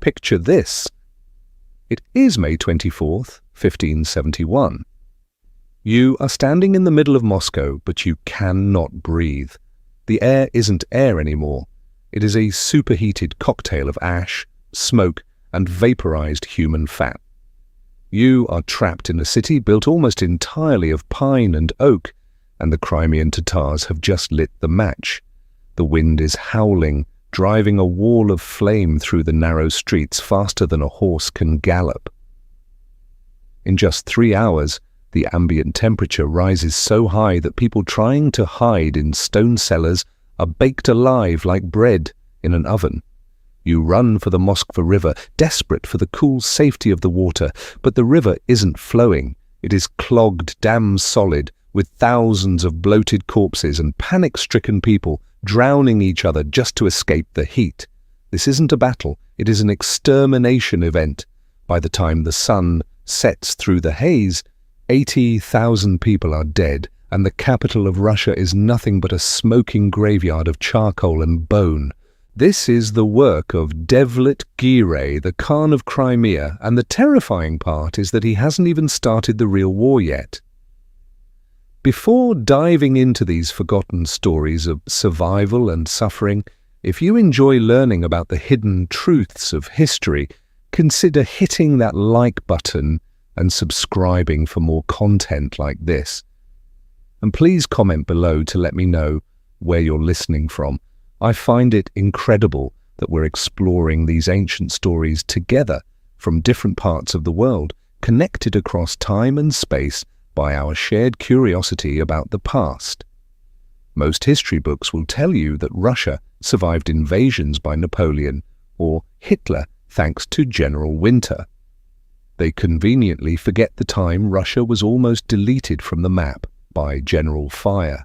Picture this. It is May 24th, 1571. You are standing in the middle of Moscow, but you cannot breathe. The air isn't air anymore. It is a superheated cocktail of ash, smoke, and vaporized human fat. You are trapped in a city built almost entirely of pine and oak, and the Crimean Tatars have just lit the match. The wind is howling, driving a wall of flame through the narrow streets faster than a horse can gallop. In just 3 hours, the ambient temperature rises so high that people trying to hide in stone cellars are baked alive like bread in an oven. You run for the Muscovy River, desperate for the cool safety of the water, but the river isn't flowing. It is clogged, damn solid, with thousands of bloated corpses and panic-stricken people drowning each other just to escape the heat. This isn't a battle, it is an extermination event. By the time the sun sets through the haze, 80,000 people are dead, and the capital of Russia is nothing but a smoking graveyard of charcoal and bone. This is the work of Devlet Giray, the Khan of Crimea, and the terrifying part is that he hasn't even started the real war yet. Before diving into these forgotten stories of survival and suffering, if you enjoy learning about the hidden truths of history, consider hitting that like button and subscribing for more content like this. And please comment below to let me know where you're listening from. I find it incredible that we're exploring these ancient stories together from different parts of the world, connected across time and space by our shared curiosity about the past. Most history books will tell you that Russia survived invasions by Napoleon or Hitler thanks to General Winter. They conveniently forget the time Russia was almost deleted from the map by General Fire.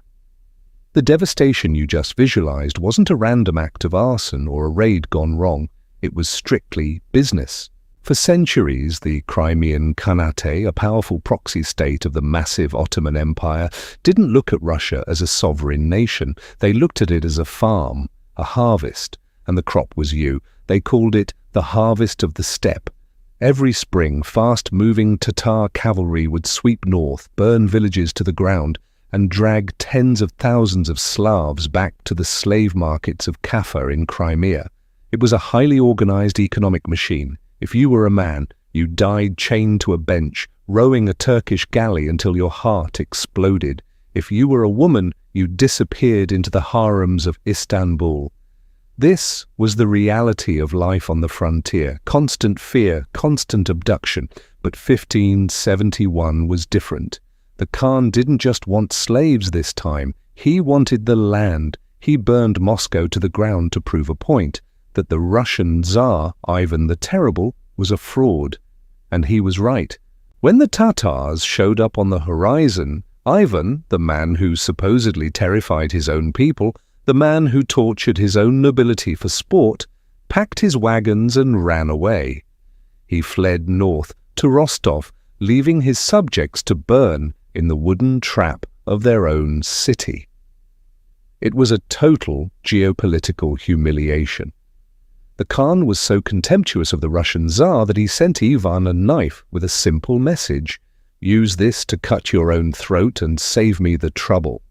The devastation you just visualized wasn't a random act of arson or a raid gone wrong. It was strictly business. For centuries, the Crimean Khanate, a powerful proxy state of the massive Ottoman Empire, didn't look at Russia as a sovereign nation. They looked at it as a farm, a harvest, and the crop was you. They called it the harvest of the steppe. Every spring, fast-moving Tatar cavalry would sweep north, burn villages to the ground, and drag tens of thousands of Slavs back to the slave markets of Kaffa in Crimea. It was a highly organized economic machine. If you were a man, you died chained to a bench, rowing a Turkish galley until your heart exploded. If you were a woman, you disappeared into the harems of Istanbul. This was the reality of life on the frontier. Constant fear, constant abduction. But 1571 was different. The Khan didn't just want slaves this time. He wanted the land. He burned Moscow to the ground to prove a point, that the Russian Tsar, Ivan the Terrible, was a fraud. And he was right. When the Tatars showed up on the horizon, Ivan, the man who supposedly terrified his own people, the man who tortured his own nobility for sport, packed his wagons and ran away. He fled north to Rostov, leaving his subjects to burn in the wooden trap of their own city. It was a total geopolitical humiliation. The Khan was so contemptuous of the Russian Tsar that he sent Ivan a knife with a simple message: "Use this to cut your own throat and save me the trouble."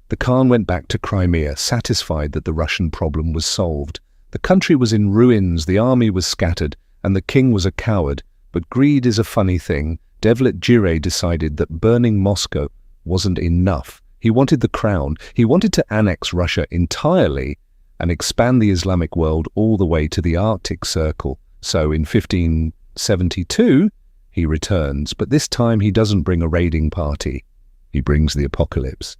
The Khan went back to Crimea, satisfied that the Russian problem was solved. The country was in ruins, the army was scattered, and the king was a coward. But greed is a funny thing. Devlet Giray decided that burning Moscow wasn't enough. He wanted the crown. He wanted to annex Russia entirely and expand the Islamic world all the way to the Arctic Circle. So in 1572, he returns, but this time he doesn't bring a raiding party. He brings the apocalypse.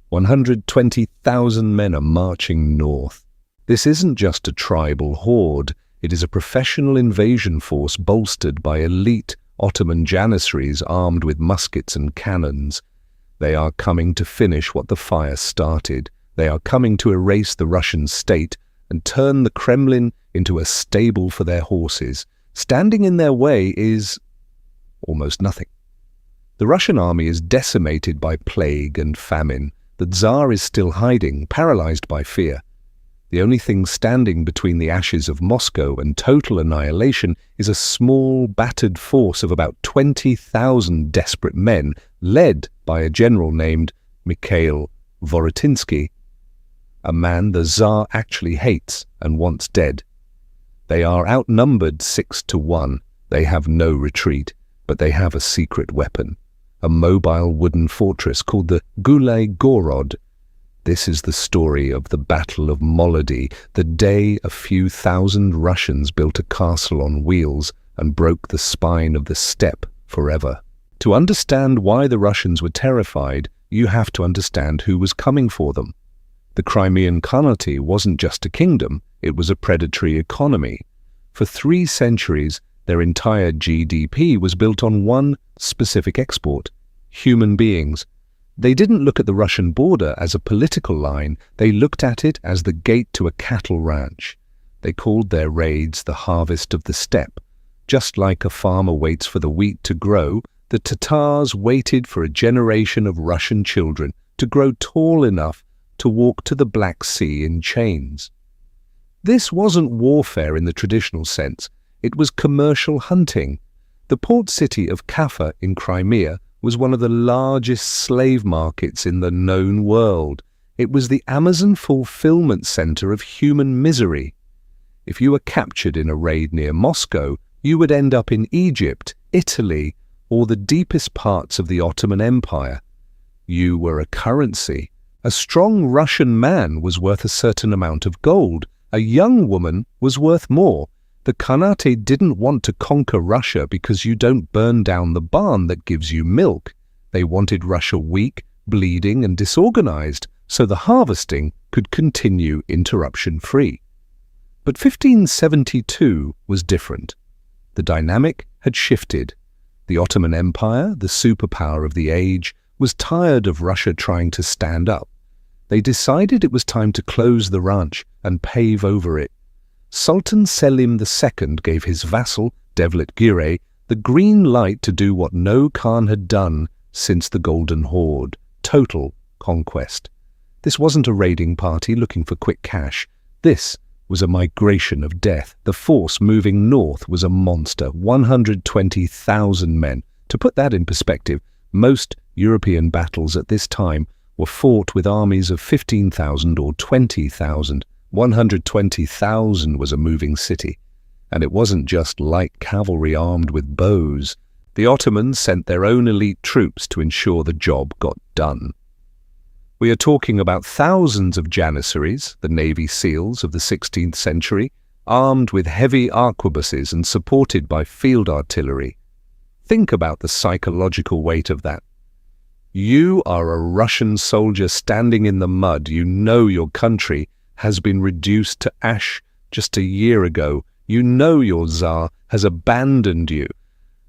120,000 men are marching north. This isn't just a tribal horde. It is a professional invasion force bolstered by elite Ottoman janissaries armed with muskets and cannons. They are coming to finish what the fire started. They are coming to erase the Russian state and turn the Kremlin into a stable for their horses. Standing in their way is almost nothing. The Russian army is decimated by plague and famine. The Tsar is still hiding, paralyzed by fear. The only thing standing between the ashes of Moscow and total annihilation is a small, battered force of about 20,000 desperate men, led by a general named Mikhail Vorotynsky, a man the Tsar actually hates and wants dead. They are outnumbered 6-1. They have no retreat, but they have a secret weapon, a mobile wooden fortress called the gulyay gorod. This is the story of the Battle of Molodi, the day a few thousand Russians built a castle on wheels and broke the spine of the steppe forever. To understand why the Russians were terrified, you have to understand who was coming for them. The Crimean Khanate wasn't just a kingdom, it was a predatory economy. For 3 centuries, their entire GDP was built on one specific export: human beings. They didn't look at the Russian border as a political line, they looked at it as the gate to a cattle ranch. They called their raids the harvest of the steppe. Just like a farmer waits for the wheat to grow, the Tatars waited for a generation of Russian children to grow tall enough to walk to the Black Sea in chains. This wasn't warfare in the traditional sense, it was commercial hunting. The port city of Kaffa in Crimea was one of the largest slave markets in the known world. It was the Amazon fulfillment center of human misery. If you were captured in a raid near Moscow, you would end up in Egypt, Italy, or the deepest parts of the Ottoman Empire. You were a currency. A strong Russian man was worth a certain amount of gold. A young woman was worth more. The Khanate didn't want to conquer Russia because you don't burn down the barn that gives you milk. They wanted Russia weak, bleeding, and disorganized, so the harvesting could continue interruption-free. But 1572 was different. The dynamic had shifted. The Ottoman Empire, the superpower of the age, was tired of Russia trying to stand up. They decided it was time to close the ranch and pave over it. Sultan Selim II gave his vassal, Devlet Giray, the green light to do what no Khan had done since the Golden Horde: total conquest. This wasn't a raiding party looking for quick cash. This was a migration of death. The force moving north was a monster, 120,000 men. To put that in perspective, most European battles at this time were fought with armies of 15,000 or 20,000. 120,000 was a moving city, and it wasn't just light cavalry armed with bows. The Ottomans sent their own elite troops to ensure the job got done. We are talking about thousands of janissaries, the Navy SEALs of the 16th century, armed with heavy arquebuses and supported by field artillery. Think about the psychological weight of that. You are a Russian soldier standing in the mud. You know your country has been reduced to ash just a year ago. You know your Tsar has abandoned you.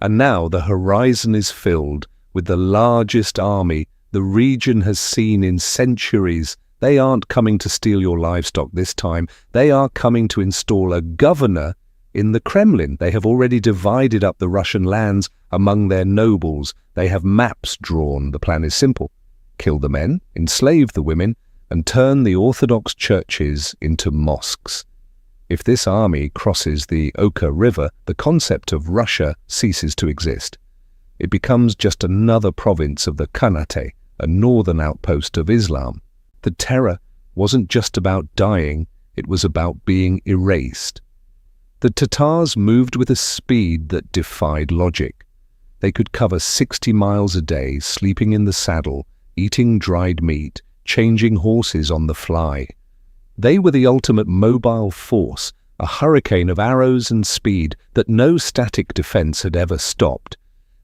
And now the horizon is filled with the largest army the region has seen in centuries. They aren't coming to steal your livestock this time. They are coming to install a governor in the Kremlin. They have already divided up the Russian lands among their nobles. They have maps drawn. The plan is simple: kill the men, enslave the women, and turn the Orthodox churches into mosques. If this army crosses the Oka River, the concept of Russia ceases to exist. It becomes just another province of the Khanate, a northern outpost of Islam. The terror wasn't just about dying, it was about being erased. The Tatars moved with a speed that defied logic. They could cover 60 miles a day, sleeping in the saddle, eating dried meat, changing horses on the fly. They were the ultimate mobile force, a hurricane of arrows and speed that no static defense had ever stopped.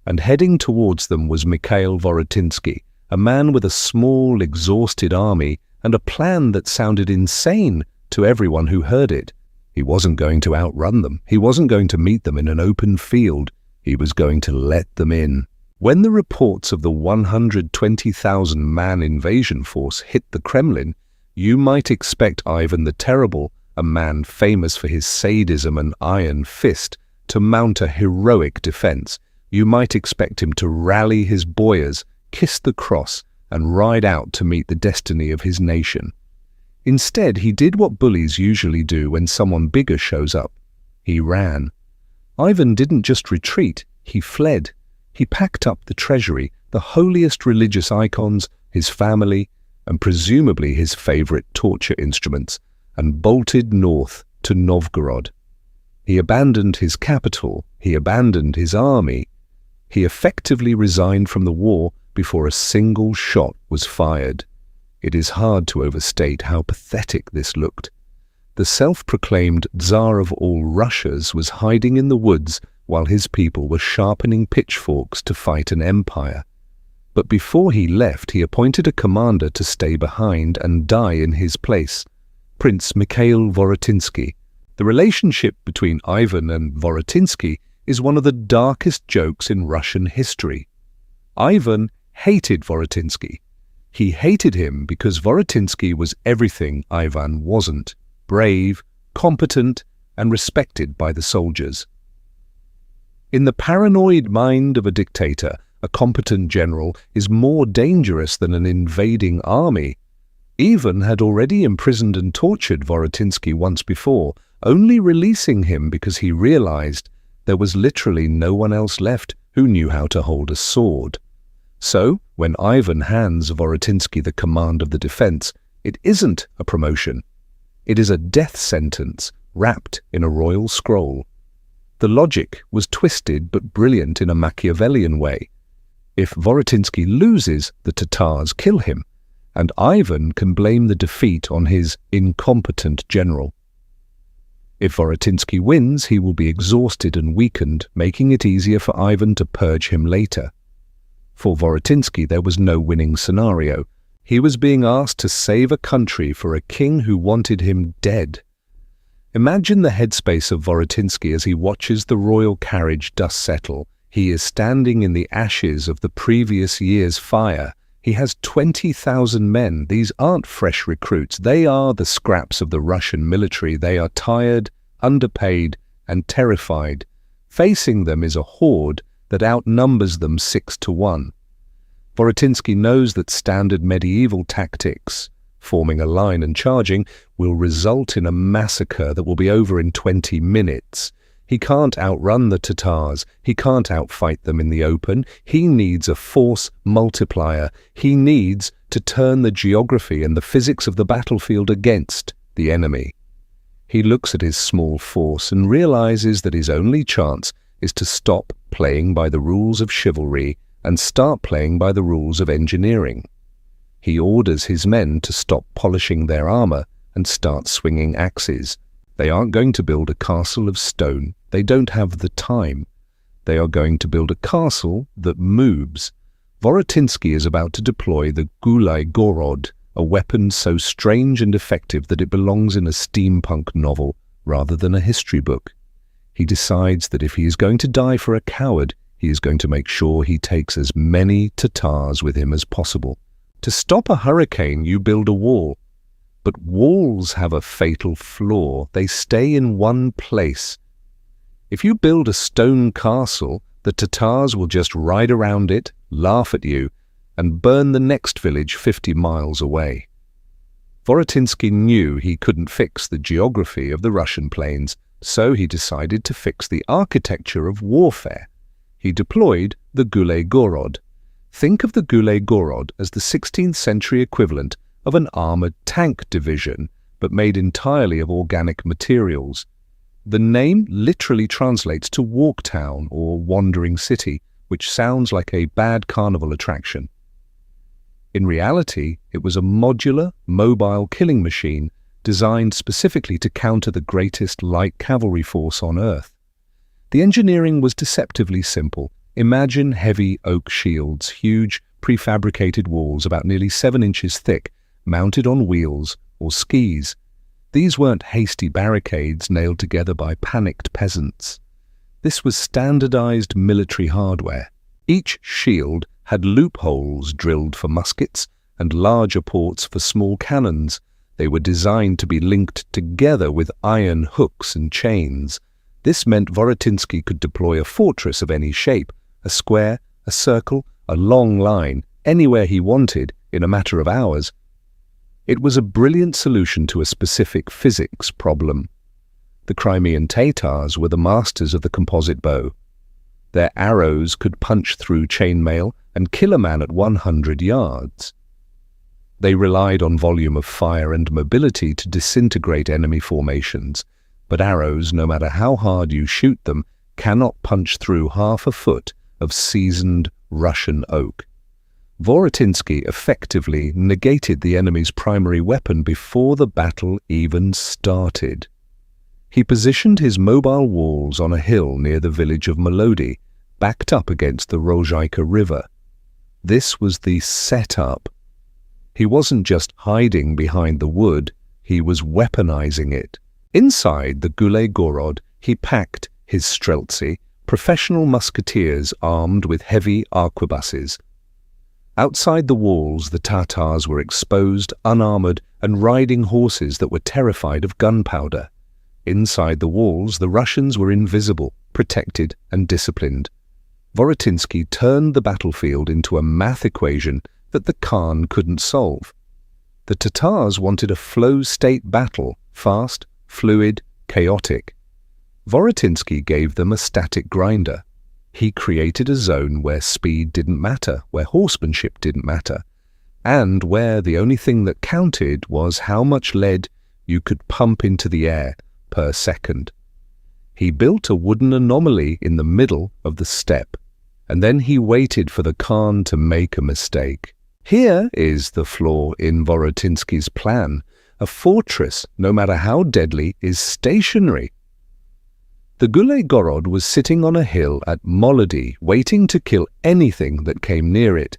And heading towards them was Mikhail Vorotynsky, a man with a small, exhausted army and a plan that sounded insane to everyone who heard it. He wasn't going to outrun them. He wasn't going to meet them in an open field. He was going to let them in. When the reports of the 120,000-man invasion force hit the Kremlin, you might expect Ivan the Terrible, a man famous for his sadism and iron fist, to mount a heroic defense. You might expect him to rally his boyars, kiss the cross, and ride out to meet the destiny of his nation. Instead, he did what bullies usually do when someone bigger shows up. He ran. Ivan didn't just retreat, he fled. He packed up the treasury, the holiest religious icons, his family, and presumably his favorite torture instruments, and bolted north to Novgorod. He abandoned his capital, he abandoned his army. He effectively resigned from the war before a single shot was fired. It is hard to overstate how pathetic this looked. The self-proclaimed Tsar of all Russias was hiding in the woods while his people were sharpening pitchforks to fight an empire. But before he left, he appointed a commander to stay behind and die in his place, Prince Mikhail Vorotynsky. The relationship between Ivan and Vorotynsky is one of the darkest jokes in Russian history. Ivan hated Vorotynsky. He hated him because Vorotynsky was everything Ivan wasn't: brave, competent, and respected by the soldiers. In the paranoid mind of a dictator, a competent general is more dangerous than an invading army. Ivan had already imprisoned and tortured Vorotynsky once before, only releasing him because he realized there was literally no one else left who knew how to hold a sword. So, when Ivan hands Vorotynsky the command of the defense, it isn't a promotion. It is a death sentence wrapped in a royal scroll. The logic was twisted but brilliant in a Machiavellian way. If Vorotynsky loses, the Tatars kill him, and Ivan can blame the defeat on his incompetent general. If Vorotynsky wins, he will be exhausted and weakened, making it easier for Ivan to purge him later. For Vorotynsky, there was no winning scenario. He was being asked to save a country for a king who wanted him dead. Imagine the headspace of Vorotynsky as he watches the royal carriage dust settle. He is standing in the ashes of the previous year's fire. He has 20,000 men. These aren't fresh recruits. They are the scraps of the Russian military. They are tired, underpaid, and terrified. Facing them is a horde that outnumbers them 6-1. Vorotynsky knows that standard medieval tactics, forming a line and charging, will result in a massacre that will be over in 20 minutes. He can't outrun the Tatars. He can't outfight them in the open. He needs a force multiplier. He needs to turn the geography and the physics of the battlefield against the enemy. He looks at his small force and realizes that his only chance is to stop playing by the rules of chivalry and start playing by the rules of engineering. He orders his men to stop polishing their armor and start swinging axes. They aren't going to build a castle of stone. They don't have the time. They are going to build a castle that moves. Vorotynsky is about to deploy the gulyay gorod, a weapon so strange and effective that it belongs in a steampunk novel rather than a history book. He decides that if he is going to die for a coward, he is going to make sure he takes as many Tatars with him as possible. To stop a hurricane, you build a wall. But walls have a fatal flaw. They stay in one place. If you build a stone castle, the Tatars will just ride around it, laugh at you, and burn the next village 50 miles away. Vorotynsky knew he couldn't fix the geography of the Russian plains, so he decided to fix the architecture of warfare. He deployed the gulyay gorod. Think of the gulyay gorod as the 16th century equivalent of an armored tank division, but made entirely of organic materials. The name literally translates to walk town or wandering city, which sounds like a bad carnival attraction. In reality, it was a modular, mobile killing machine designed specifically to counter the greatest light cavalry force on Earth. The engineering was deceptively simple. Imagine heavy oak shields, huge prefabricated walls about nearly 7 inches thick, mounted on wheels or skis. These weren't hasty barricades nailed together by panicked peasants. This was standardized military hardware. Each shield had loopholes drilled for muskets and larger ports for small cannons. They were designed to be linked together with iron hooks and chains. This meant Vorotynsky could deploy a fortress of any shape, a square, a circle, a long line, anywhere he wanted in a matter of hours. It was a brilliant solution to a specific physics problem. The Crimean Tatars were the masters of the composite bow. Their arrows could punch through chainmail and kill a man at 100 yards. They relied on volume of fire and mobility to disintegrate enemy formations, but arrows, no matter how hard you shoot them, cannot punch through half a foot of seasoned Russian oak. Vorotynsky effectively negated the enemy's primary weapon before the battle even started. He positioned his mobile walls on a hill near the village of Molodi, backed up against the Rozhaika River. This was the setup. He wasn't just hiding behind the wood, he was weaponizing it. Inside the gulyay gorod, he packed his streltsy, professional musketeers armed with heavy arquebuses. Outside the walls, the Tatars were exposed, unarmored, and riding horses that were terrified of gunpowder. Inside the walls, the Russians were invisible, protected, and disciplined. Vorotynsky turned the battlefield into a math equation that the Khan couldn't solve. The Tatars wanted a flow-state battle, fast, fluid, chaotic. Vorotynsky gave them a static grinder. He created a zone where speed didn't matter, where horsemanship didn't matter, and where the only thing that counted was how much lead you could pump into the air per second. He built a wooden anomaly in the middle of the steppe, and then he waited for the Khan to make a mistake. Here is the flaw in Vorotynsky's plan. A fortress, no matter how deadly, is stationary. The gulyay gorod was sitting on a hill at Molodi, waiting to kill anything that came near it.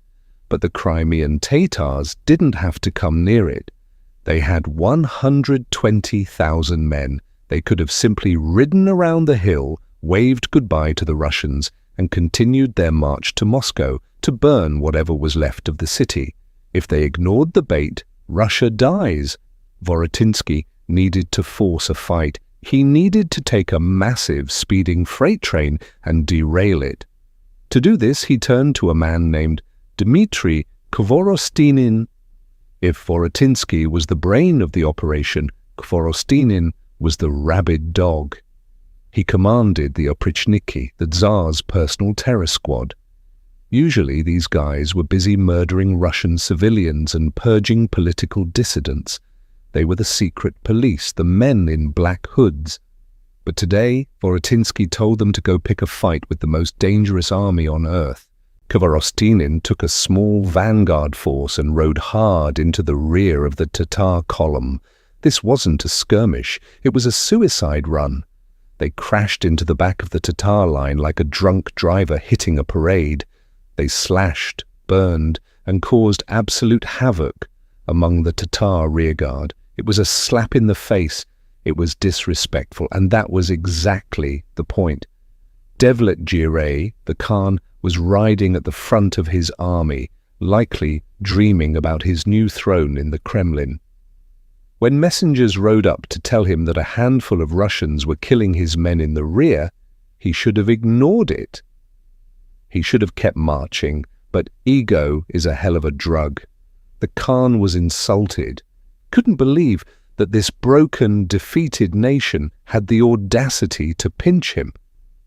But the Crimean Tatars didn't have to come near it. They had 120,000 men. They could have simply ridden around the hill, waved goodbye to the Russians, and continued their march to Moscow to burn whatever was left of the city. If they ignored the bait, Russia dies. Vorotynsky needed to force a fight. He needed to take a massive speeding freight train and derail it. To do this, he turned to a man named Dmitry Khvorostinin. If Vorotynsky was the brain of the operation, Khvorostinin was the rabid dog. He commanded the oprichniki, the Tsar's personal terror squad. Usually these guys were busy murdering Russian civilians and purging political dissidents. They were the secret police, the men in black hoods. But today, Vorotynsky told them to go pick a fight with the most dangerous army on earth. Khvorostinin took a small vanguard force and rode hard into the rear of the Tatar column. This wasn't a skirmish, it was a suicide run. They crashed into the back of the Tatar line like a drunk driver hitting a parade. They slashed, burned, and caused absolute havoc among the Tatar rearguard. It was a slap in the face. It was disrespectful, and that was exactly the point. Devlet Giray, the Khan, was riding at the front of his army, likely dreaming about his new throne in the Kremlin. When messengers rode up to tell him that a handful of Russians were killing his men in the rear, he should have ignored it. He should have kept marching, but ego is a hell of a drug. The Khan was insulted, couldn't believe that this broken, defeated nation had the audacity to pinch him.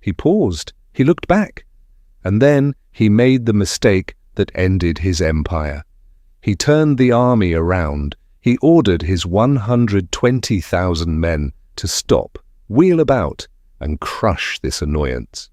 He paused, he looked back, and then he made the mistake that ended his empire. He turned the army around. He ordered his 120,000 men to stop, wheel about, and crush this annoyance.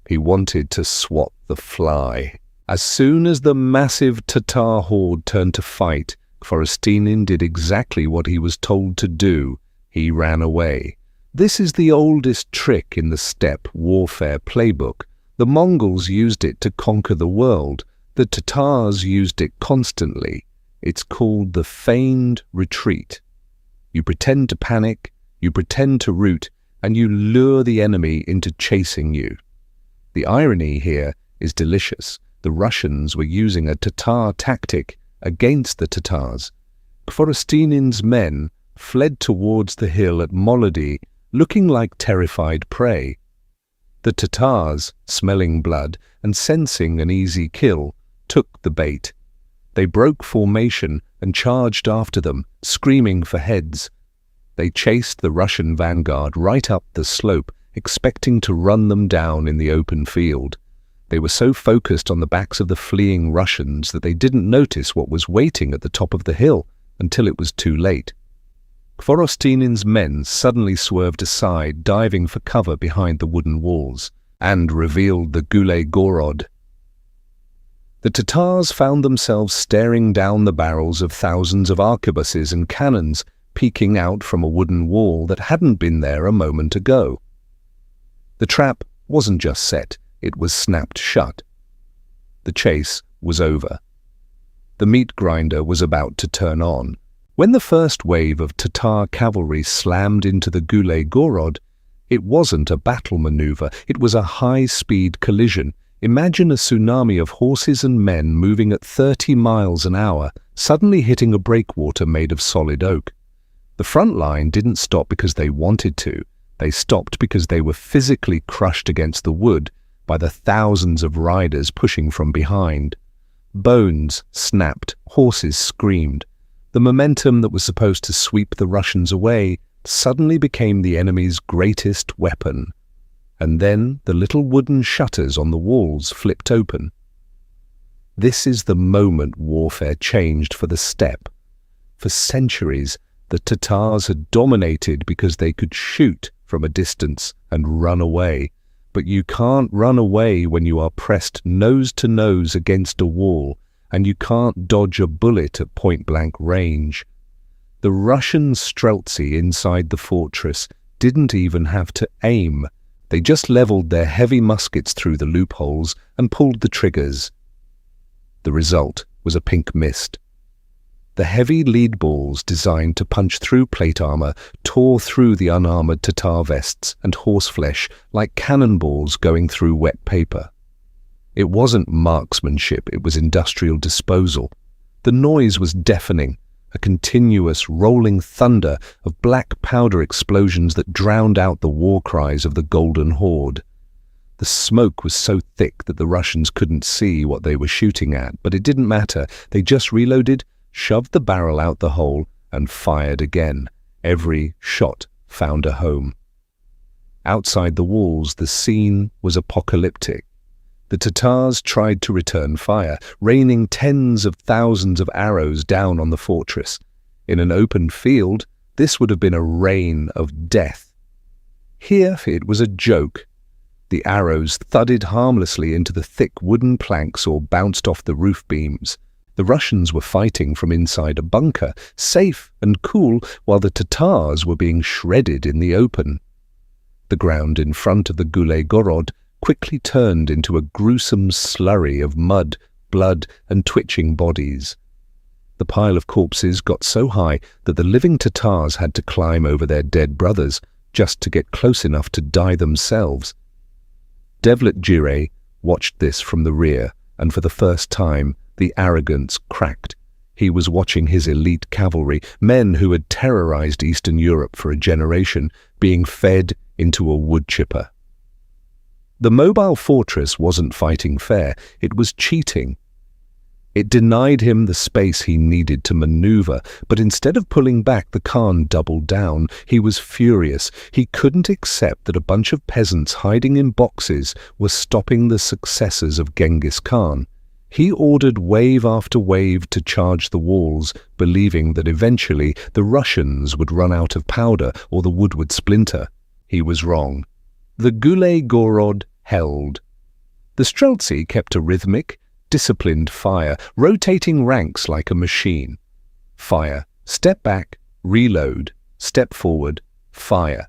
He wanted to swat the fly. As soon as the massive Tatar horde turned to fight, Khvorostinin did exactly what he was told to do. He ran away. This is the oldest trick in the steppe warfare playbook. The Mongols used it to conquer the world. The Tatars used it constantly. It's called the feigned retreat. You pretend to panic, you pretend to rout, and you lure the enemy into chasing you. The irony here is delicious. The Russians were using a Tatar tactic against the Tatars. Khvorostinin's men fled towards the hill at Molodi, looking like terrified prey. The Tatars, smelling blood and sensing an easy kill, took the bait. They broke formation and charged after them, screaming for heads. They chased the Russian vanguard right up the slope, expecting to run them down in the open field. They were so focused on the backs of the fleeing Russians that they didn't notice what was waiting at the top of the hill until it was too late. Khvorostinin's men suddenly swerved aside, diving for cover behind the wooden walls, and revealed the gulyay gorod. The Tatars found themselves staring down the barrels of thousands of arquebuses and cannons peeking out from a wooden wall that hadn't been there a moment ago. The trap wasn't just set, it was snapped shut. The chase was over. The meat grinder was about to turn on. When the first wave of Tatar cavalry slammed into the gulyay gorod, it wasn't a battle maneuver, it was a high-speed collision. Imagine a tsunami of horses and men moving at 30 miles an hour, suddenly hitting a breakwater made of solid oak. The front line didn't stop because they wanted to. They stopped because they were physically crushed against the wood by the thousands of riders pushing from behind. Bones snapped, horses screamed. The momentum that was supposed to sweep the Russians away suddenly became the enemy's greatest weapon. And then the little wooden shutters on the walls flipped open. This is the moment warfare changed for the steppe. For centuries, the Tatars had dominated because they could shoot from a distance and run away. But you can't run away when you are pressed nose to nose against a wall, and you can't dodge a bullet at point-blank range. The Russian streltsy inside the fortress didn't even have to aim. They just leveled their heavy muskets through the loopholes and pulled the triggers. The result was a pink mist. The heavy lead balls designed to punch through plate armor tore through the unarmored Tatar vests and horseflesh like cannonballs going through wet paper. It wasn't marksmanship, it was industrial disposal. The noise was deafening, a continuous rolling thunder of black powder explosions that drowned out the war cries of the Golden Horde. The smoke was so thick that the Russians couldn't see what they were shooting at, but it didn't matter. They just reloaded, shoved the barrel out the hole, and fired again. Every shot found a home. Outside the walls, the scene was apocalyptic. The Tatars tried to return fire, raining tens of thousands of arrows down on the fortress. In an open field, this would have been a rain of death. Here it was a joke. The arrows thudded harmlessly into the thick wooden planks or bounced off the roof beams. The Russians were fighting from inside a bunker, safe and cool, while the Tatars were being shredded in the open. The ground in front of the gulyay gorod quickly turned into a gruesome slurry of mud, blood, and twitching bodies. The pile of corpses got so high that the living Tatars had to climb over their dead brothers just to get close enough to die themselves. Devlet Giray watched this from the rear, and for the first time, the arrogance cracked. He was watching his elite cavalry, men who had terrorized Eastern Europe for a generation, being fed into a wood chipper. The mobile fortress wasn't fighting fair, it was cheating. It denied him the space he needed to maneuver, but instead of pulling back, the Khan doubled down. He was furious. He couldn't accept that a bunch of peasants hiding in boxes were stopping the successors of Genghis Khan. He ordered wave after wave to charge the walls, believing that eventually the Russians would run out of powder or the wood would splinter. He was wrong. The gulyay gorod held. The streltsy kept a rhythmic, disciplined fire, rotating ranks like a machine. Fire, step back, reload, step forward, fire.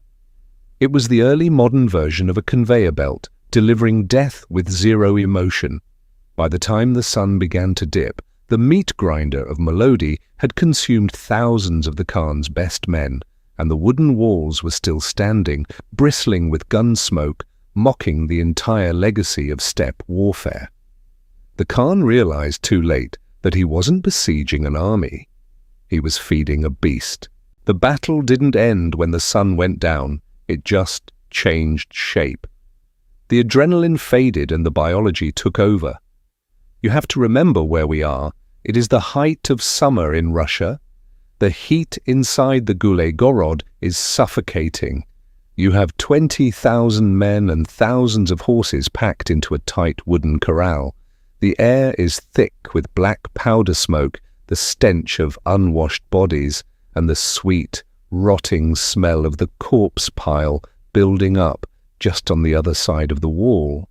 It was the early modern version of a conveyor belt, delivering death with zero emotion. By the time the sun began to dip, the meat grinder of Molodi had consumed thousands of the Khan's best men, and the wooden walls were still standing, bristling with gun smoke, mocking the entire legacy of steppe warfare. The Khan realized too late that he wasn't besieging an army. He was feeding a beast. The battle didn't end when the sun went down, it just changed shape. The adrenaline faded and the biology took over. You have to remember where we are. It is the height of summer in Russia. The heat inside the gulyay gorod is suffocating. You have 20,000 men and thousands of horses packed into a tight wooden corral. The air is thick with black powder smoke, the stench of unwashed bodies, and the sweet, rotting smell of the corpse pile building up just on the other side of the wall.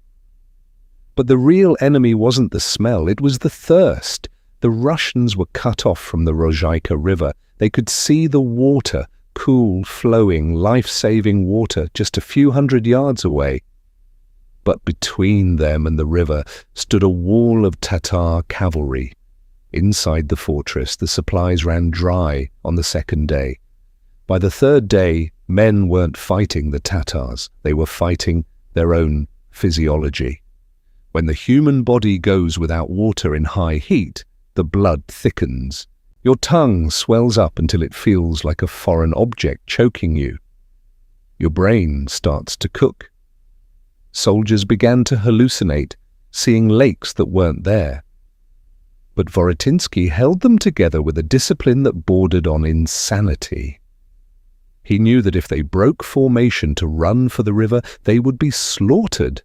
But the real enemy wasn't the smell, it was the thirst. The Russians were cut off from the Rozhaika River. They could see the water, cool, flowing, life-saving water just a few hundred yards away. But between them and the river stood a wall of Tatar cavalry. Inside the fortress, the supplies ran dry on the second day. By the third day, men weren't fighting the Tatars. They were fighting their own physiology. When the human body goes without water in high heat, the blood thickens. Your tongue swells up until it feels like a foreign object choking you. Your brain starts to cook. Soldiers began to hallucinate, seeing lakes that weren't there. But Vorotynsky held them together with a discipline that bordered on insanity. He knew that if they broke formation to run for the river, they would be slaughtered.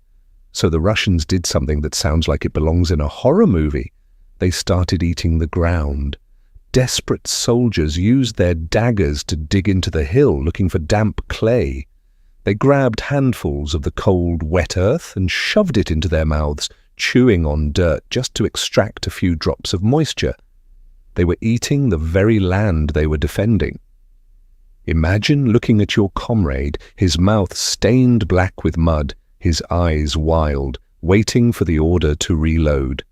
So the Russians did something that sounds like it belongs in a horror movie. They started eating the ground. Desperate soldiers used their daggers to dig into the hill looking for damp clay. They grabbed handfuls of the cold, wet earth and shoved it into their mouths, chewing on dirt just to extract a few drops of moisture. They were eating the very land they were defending. Imagine looking at your comrade, his mouth stained black with mud, his eyes wild, waiting for the order to reload.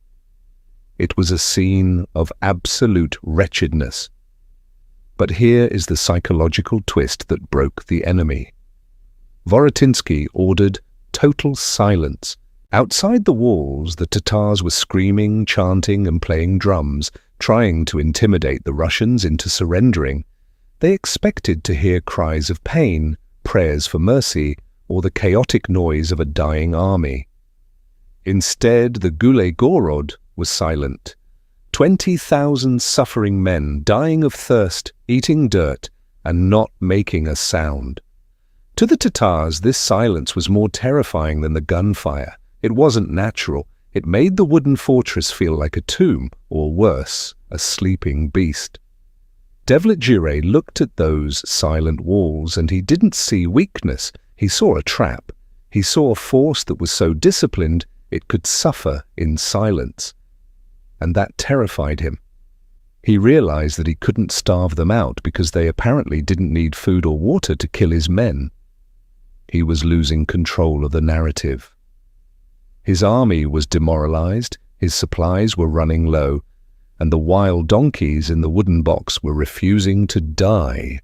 It was a scene of absolute wretchedness. But here is the psychological twist that broke the enemy. Vorotynsky ordered total silence. Outside the walls, the Tatars were screaming, chanting, and playing drums, trying to intimidate the Russians into surrendering. They expected to hear cries of pain, prayers for mercy, or the chaotic noise of a dying army. Instead, the gulyay gorod was silent. 20,000 suffering men dying of thirst, eating dirt, and not making a sound. To the Tatars, this silence was more terrifying than the gunfire. It wasn't natural. It made the wooden fortress feel like a tomb, or worse, a sleeping beast. Devlet Giray looked at those silent walls, and he didn't see weakness. He saw a trap. He saw a force that was so disciplined it could suffer in silence. And that terrified him. He realized that he couldn't starve them out because they apparently didn't need food or water to kill his men. He was losing control of the narrative. His army was demoralized, his supplies were running low, and the wild donkeys in the wooden box were refusing to die.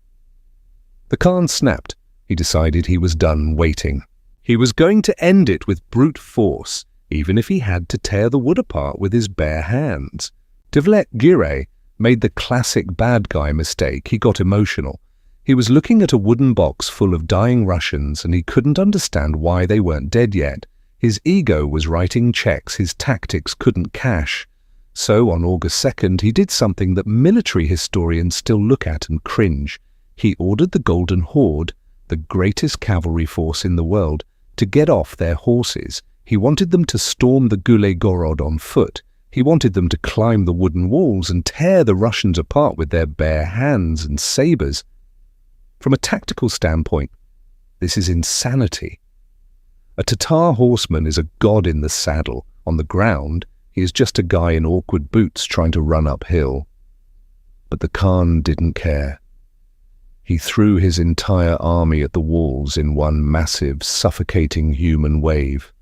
The Khan snapped. He decided he was done waiting. He was going to end it with brute force, even if he had to tear the wood apart with his bare hands. Devlet Giray made the classic bad guy mistake. He got emotional. He was looking at a wooden box full of dying Russians, and he couldn't understand why they weren't dead yet. His ego was writing checks his tactics couldn't cash. So on August 2nd, he did something that military historians still look at and cringe. He ordered the Golden Horde, the greatest cavalry force in the world, to get off their horses. He wanted them to storm the gulyay gorod on foot. He wanted them to climb the wooden walls and tear the Russians apart with their bare hands and sabers. From a tactical standpoint, this is insanity. A Tatar horseman is a god in the saddle. On the ground, he is just a guy in awkward boots trying to run uphill. But the Khan didn't care. He threw his entire army at the walls in one massive, suffocating human wave.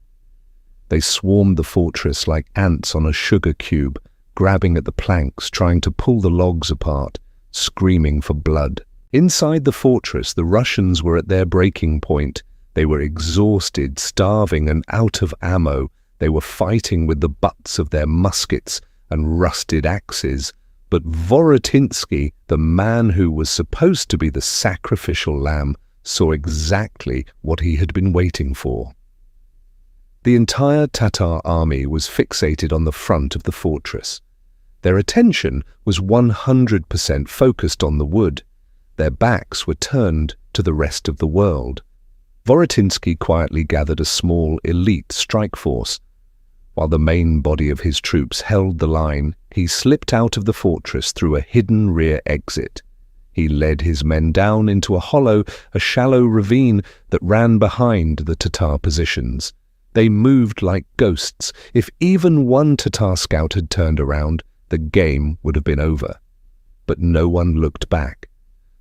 They swarmed the fortress like ants on a sugar cube, grabbing at the planks, trying to pull the logs apart, screaming for blood. Inside the fortress, the Russians were at their breaking point. They were exhausted, starving, and out of ammo. They were fighting with the butts of their muskets and rusted axes. But Vorotynsky, the man who was supposed to be the sacrificial lamb, saw exactly what he had been waiting for. The entire Tatar army was fixated on the front of the fortress. Their attention was 100% focused on the wood. Their backs were turned to the rest of the world. Vorotynsky quietly gathered a small elite strike force. While the main body of his troops held the line, he slipped out of the fortress through a hidden rear exit. He led his men down into a shallow ravine that ran behind the Tatar positions. They moved like ghosts. If even one Tatar scout had turned around, the game would have been over. But no one looked back.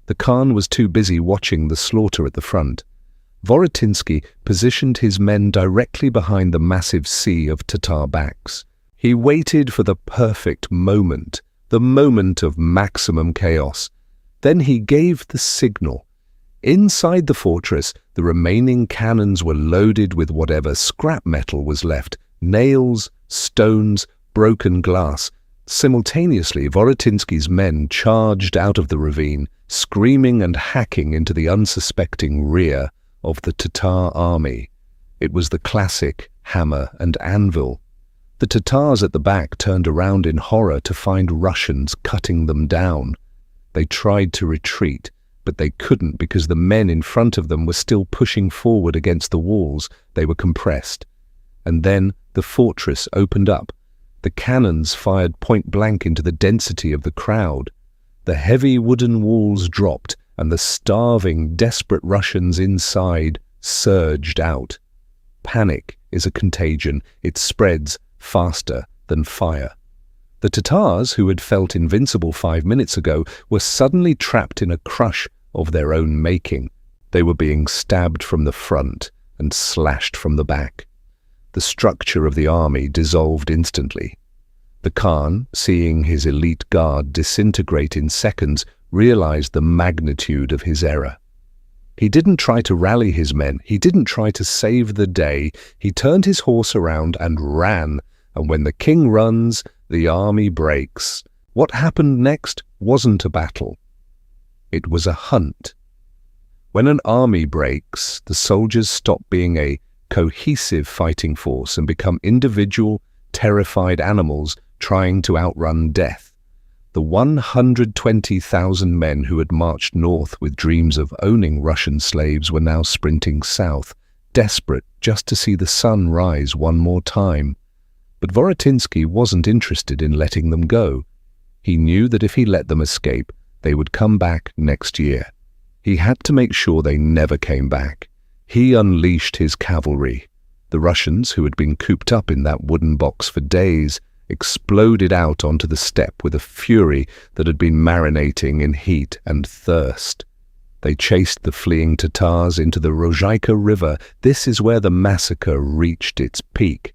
The Khan was too busy watching the slaughter at the front. Vorotynsky positioned his men directly behind the massive sea of Tatar backs. He waited for the perfect moment, the moment of maximum chaos. Then he gave the signal. Inside the fortress, the remaining cannons were loaded with whatever scrap metal was left, nails, stones, broken glass. Simultaneously, Vorotynsky's men charged out of the ravine, screaming and hacking into the unsuspecting rear of the Tatar army. It was the classic hammer and anvil. The Tatars at the back turned around in horror to find Russians cutting them down. They tried to retreat, but they couldn't because the men in front of them were still pushing forward against the walls. They were compressed. And then the fortress opened up. The cannons fired point-blank into the density of the crowd. The heavy wooden walls dropped, and the starving, desperate Russians inside surged out. Panic is a contagion. It spreads faster than fire. The Tatars, who had felt invincible 5 minutes ago, were suddenly trapped in a crush of their own making. They were being stabbed from the front and slashed from the back. The structure of the army dissolved instantly. The Khan, seeing his elite guard disintegrate in seconds, realized the magnitude of his error. He didn't try to rally his men. He didn't try to save the day. He turned his horse around and ran. And when the king runs, the army breaks. What happened next wasn't a battle. It was a hunt. When an army breaks, the soldiers stop being a cohesive fighting force and become individual, terrified animals trying to outrun death. The 120,000 men who had marched north with dreams of owning Russian slaves were now sprinting south, desperate just to see the sun rise one more time. But Vorotynsky wasn't interested in letting them go. He knew that if he let them escape, they would come back next year. He had to make sure they never came back. He unleashed his cavalry. The Russians, who had been cooped up in that wooden box for days, exploded out onto the steppe with a fury that had been marinating in heat and thirst. They chased the fleeing Tatars into the Rozhaika River. This is where the massacre reached its peak.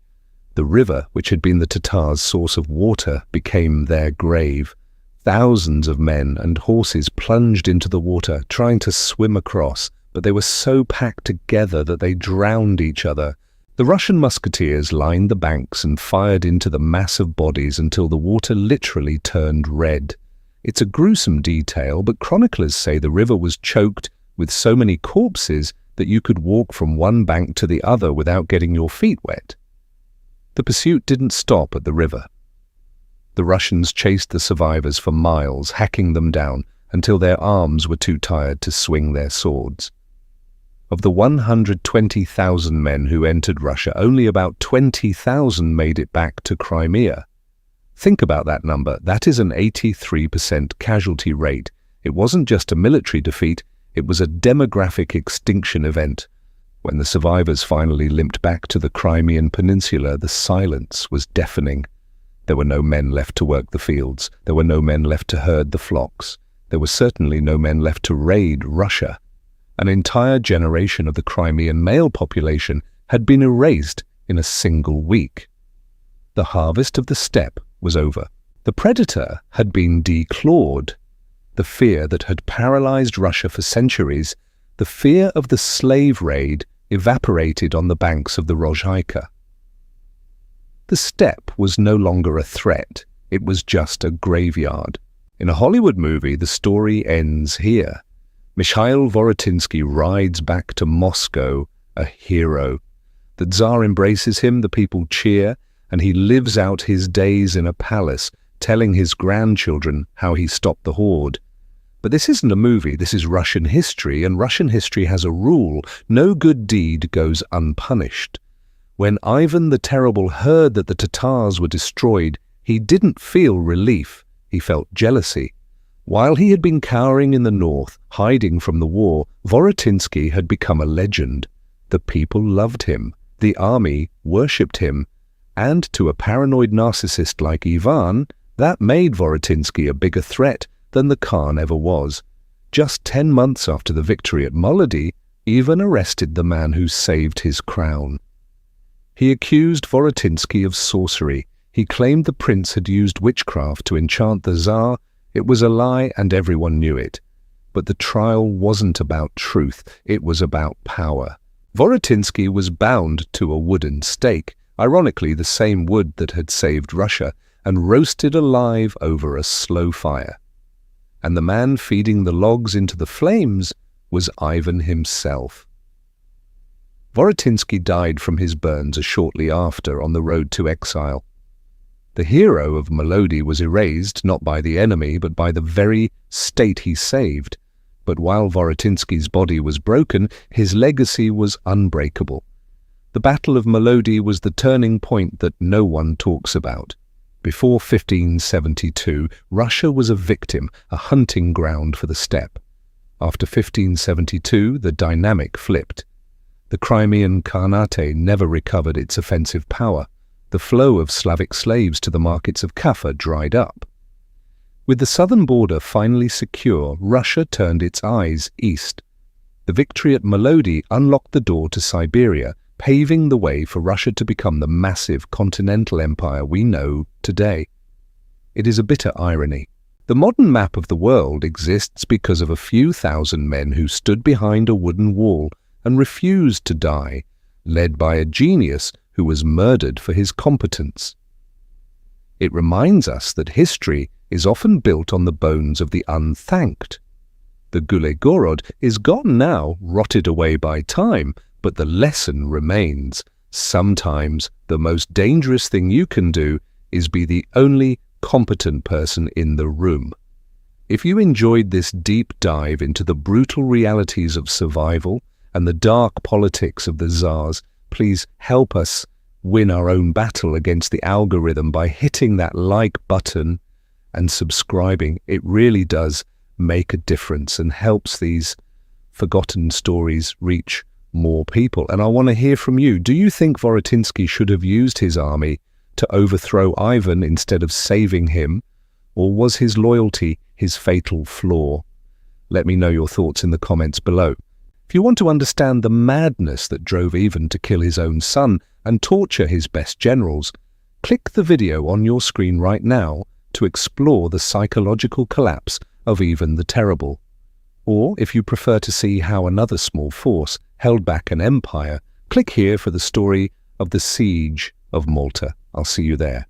The river, which had been the Tatars' source of water, became their grave. Thousands of men and horses plunged into the water, trying to swim across, but they were so packed together that they drowned each other. The Russian musketeers lined the banks and fired into the mass of bodies until the water literally turned red. It's a gruesome detail, but chroniclers say the river was choked with so many corpses that you could walk from one bank to the other without getting your feet wet. The pursuit didn't stop at the river. The Russians chased the survivors for miles, hacking them down until their arms were too tired to swing their swords. Of the 120,000 men who entered Russia, only about 20,000 made it back to Crimea. Think about that number. That is an 83% casualty rate. It wasn't just a military defeat, it was a demographic extinction event. When the survivors finally limped back to the Crimean Peninsula, the silence was deafening. There were no men left to work the fields. There were no men left to herd the flocks. There were certainly no men left to raid Russia. An entire generation of the Crimean male population had been erased in a single week. The harvest of the steppe was over. The predator had been declawed. The fear that had paralyzed Russia for centuries, the fear of the slave raid, evaporated on the banks of the Rozhaika. The steppe was no longer a threat. It was just a graveyard. In a Hollywood movie, the story ends here. Mikhail Vorotynsky rides back to Moscow, a hero. The Tsar embraces him, the people cheer, and he lives out his days in a palace, telling his grandchildren how he stopped the horde. But this isn't a movie, this is Russian history, and Russian history has a rule: no good deed goes unpunished. When Ivan the Terrible heard that the Tatars were destroyed, he didn't feel relief, he felt jealousy. While he had been cowering in the north, hiding from the war, Vorotynsky had become a legend. The people loved him, the army worshipped him, and to a paranoid narcissist like Ivan, that made Vorotynsky a bigger threat than the Khan ever was. Just 10 months after the victory at Molodi, Ivan arrested the man who saved his crown. He accused Vorotynsky of sorcery. He claimed the prince had used witchcraft to enchant the Tsar. It was a lie and everyone knew it. But the trial wasn't about truth, it was about power. Vorotynsky was bound to a wooden stake, ironically the same wood that had saved Russia, and roasted alive over a slow fire. And the man feeding the logs into the flames was Ivan himself. Vorotynsky died from his burns shortly after on the road to exile. The hero of Molodi was erased not by the enemy but by the very state he saved. But while Vorotynsky's body was broken, his legacy was unbreakable. The Battle of Molodi was the turning point that no one talks about. Before 1572, Russia was a victim, a hunting ground for the steppe. After 1572, the dynamic flipped. The Crimean Khanate never recovered its offensive power. The flow of Slavic slaves to the markets of Kaffa dried up. With the southern border finally secure, Russia turned its eyes east. The victory at Molodi unlocked the door to Siberia, paving the way for Russia to become the massive continental empire we know today. It is a bitter irony. The modern map of the world exists because of a few thousand men who stood behind a wooden wall and refused to die, led by a genius who was murdered for his competence. It reminds us that history is often built on the bones of the unthanked. The gulyay gorod is gone now, rotted away by time, but the lesson remains. Sometimes the most dangerous thing you can do is be the only competent person in the room. If you enjoyed this deep dive into the brutal realities of survival and the dark politics of the Tsars, please help us win our own battle against the algorithm by hitting that like button and subscribing. It really does make a difference and helps these forgotten stories reach more people. And I want to hear from you. Do you think Vorotynsky should have used his army to overthrow Ivan instead of saving him? Or was his loyalty his fatal flaw? Let me know your thoughts in the comments below. If you want to understand the madness that drove Ivan to kill his own son and torture his best generals, click the video on your screen right now to explore the psychological collapse of Ivan the Terrible. Or, if you prefer to see how another small force held back an empire, click here for the story of the Siege of Malta. I'll see you there.